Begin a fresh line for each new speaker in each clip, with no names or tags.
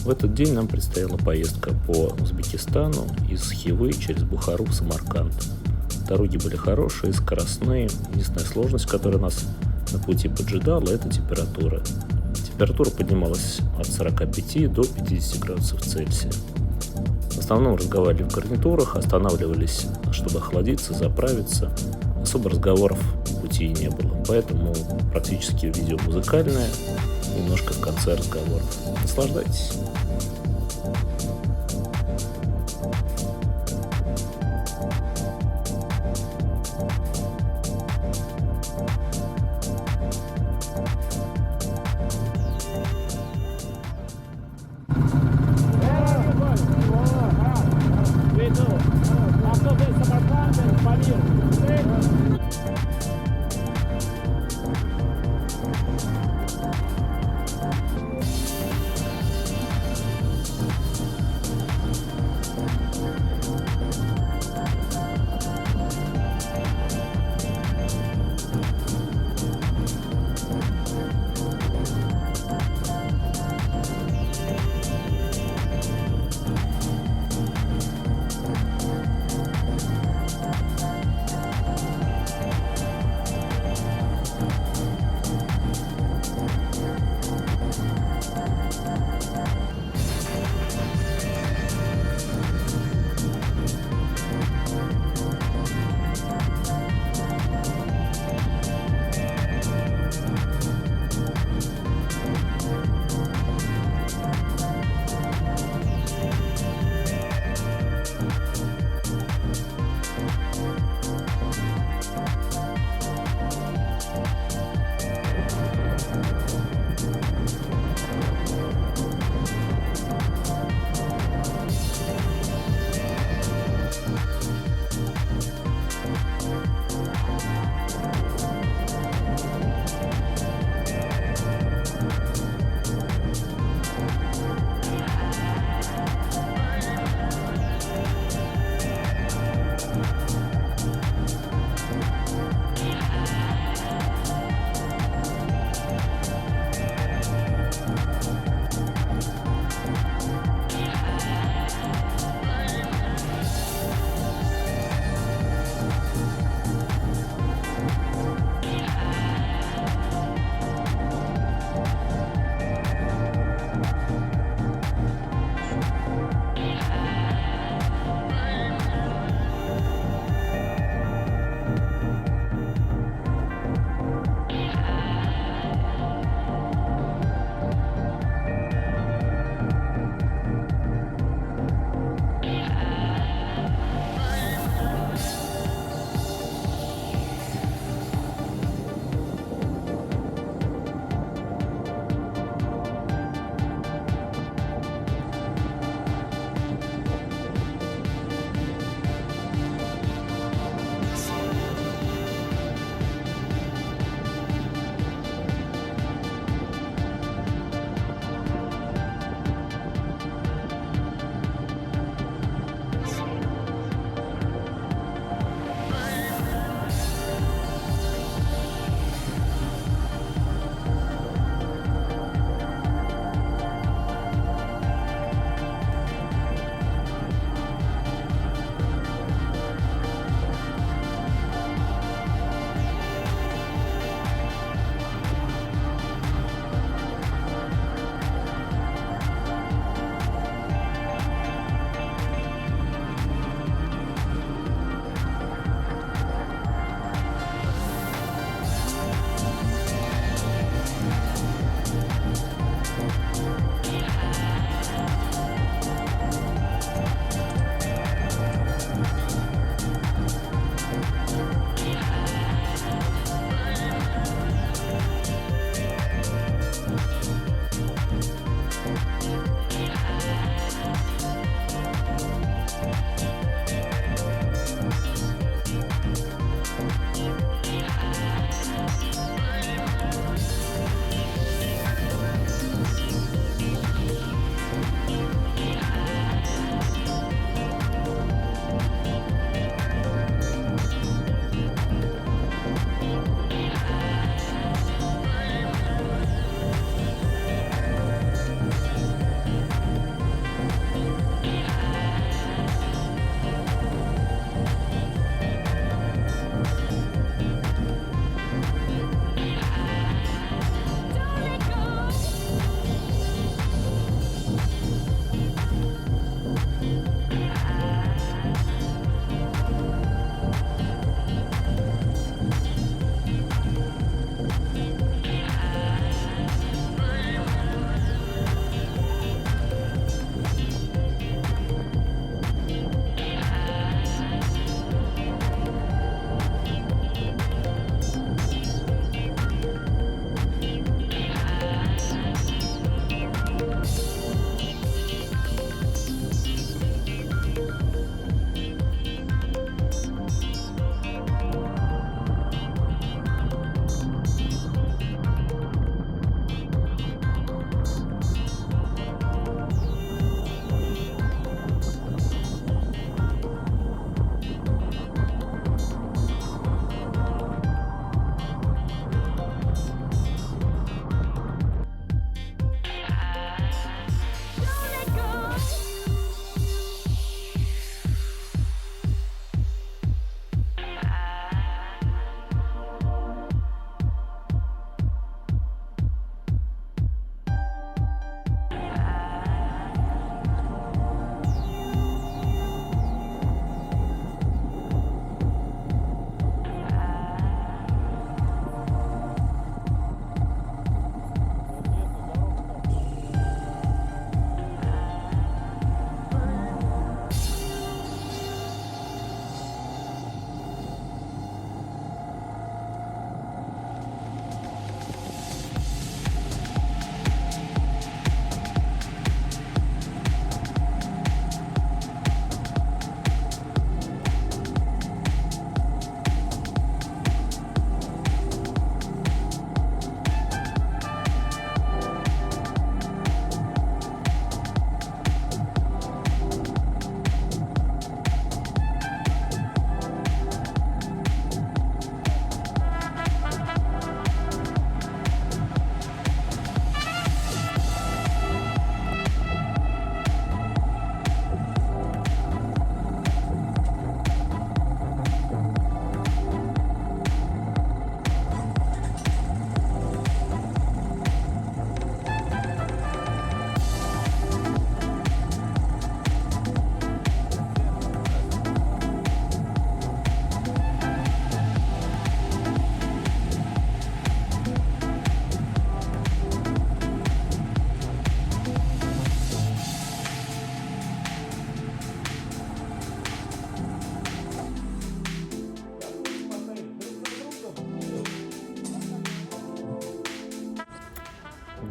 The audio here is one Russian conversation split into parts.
В этот день нам предстояла поездка по Узбекистану из Хивы через Бухару в Самарканд. Дороги были хорошие, скоростные. Единственная сложность, которая нас на пути поджидала, это температура. Температура поднималась от 45 до 50 градусов Цельсия. В основном разговаривали в гарнитурах, останавливались, чтобы охладиться, заправиться. Особо разговоров в пути не было, поэтому практически видео музыкальное, немножко в конце разговоров. Наслаждайтесь!
Памир.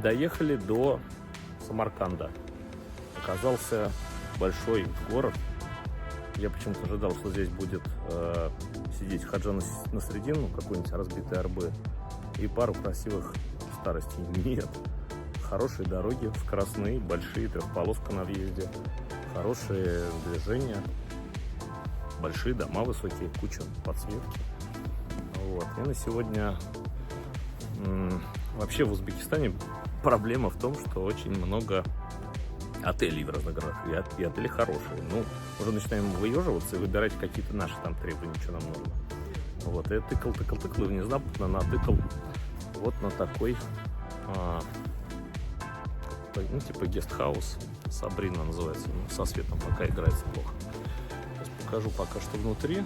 доехали до Самарканда. Оказался большой город. Я почему-то ожидал, что здесь будет сидеть хаджа на середину, какой-нибудь разбитый арбы, и пару красивых старостей. Нет. Хорошие дороги, скоростные, большие, трехполоска на въезде, хорошее движение, большие дома высокие, куча подсветки. Вот. И на сегодня вообще в Узбекистане проблема в том, что очень много отелей в разных городах, и отели хорошие. Ну, уже начинаем выеживаться и выбирать какие-то наши там требования, что нам нужно. Вот, я тыкал, и внезапно натыкал вот на такой, ну, типа гестхаус, Сабрина называется, ну, со светом пока играется плохо. Сейчас покажу пока что внутри.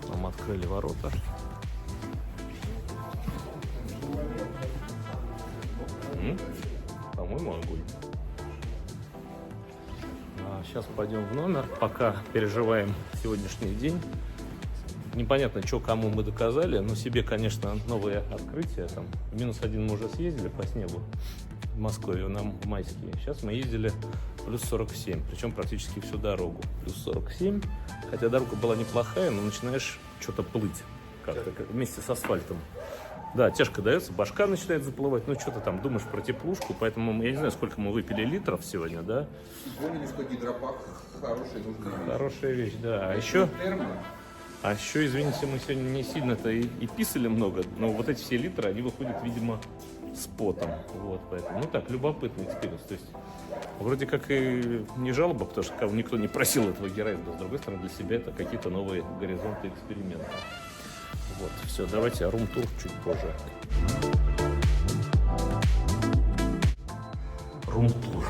Нам открыли ворота. По-моему, огонь. Сейчас пойдем в номер, пока переживаем сегодняшний день. Непонятно, что кому мы доказали, но себе, конечно, новые открытия. Там, -1 мы уже съездили по снегу в Москве, нам в майские. Сейчас мы ездили +47, причем практически всю дорогу. +47, хотя дорога была неплохая, но начинаешь что-то плыть как-то вместе с асфальтом. Да, тяжко дается, башка начинает заплывать, ну что-то там думаешь про теплушку, поэтому я не знаю, сколько мы выпили литров сегодня, да?
Поняли, что гидропак хорошая, нужная вещь.
Хорошая вещь, да. А еще, извините, мы сегодня не сильно-то и писали много, но вот эти все литры, они выходят, видимо, с потом. Вот, поэтому, ну так, любопытный экспириенс. То есть, вроде как и не жалоба, потому что никто не просил этого героизма, с другой стороны, для себя это какие-то новые горизонты, эксперименты. Вот, все, давайте рум-тур чуть позже. Рум-тур.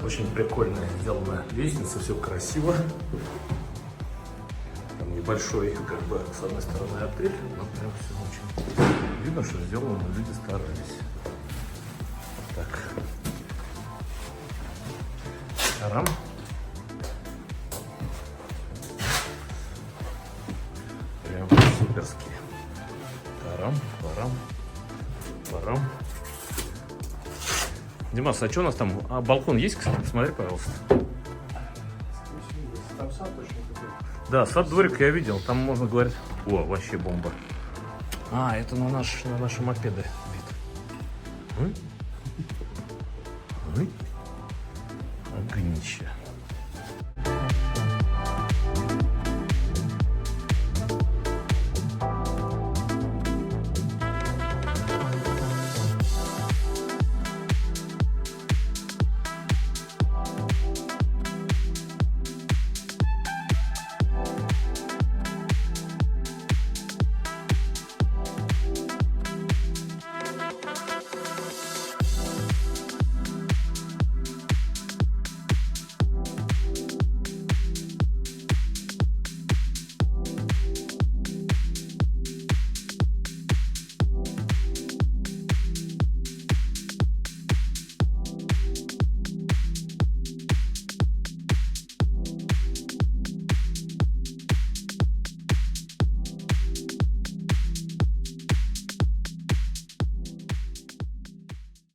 Очень прикольная сделана лестница, все красиво. Там небольшой, как бы, с одной стороны отель, но прям все очень видно, что сделано, люди старались. Так. Тарам. Прям суперский. Тарам, парам, парам. Димас, а что у нас там? А балкон есть, кстати? Посмотри, пожалуйста.
Там сад точно какой-то.
Да, сад-дворик я видел. Там можно говорить... О, вообще бомба. А, это на наши мопеды вид. Огнище.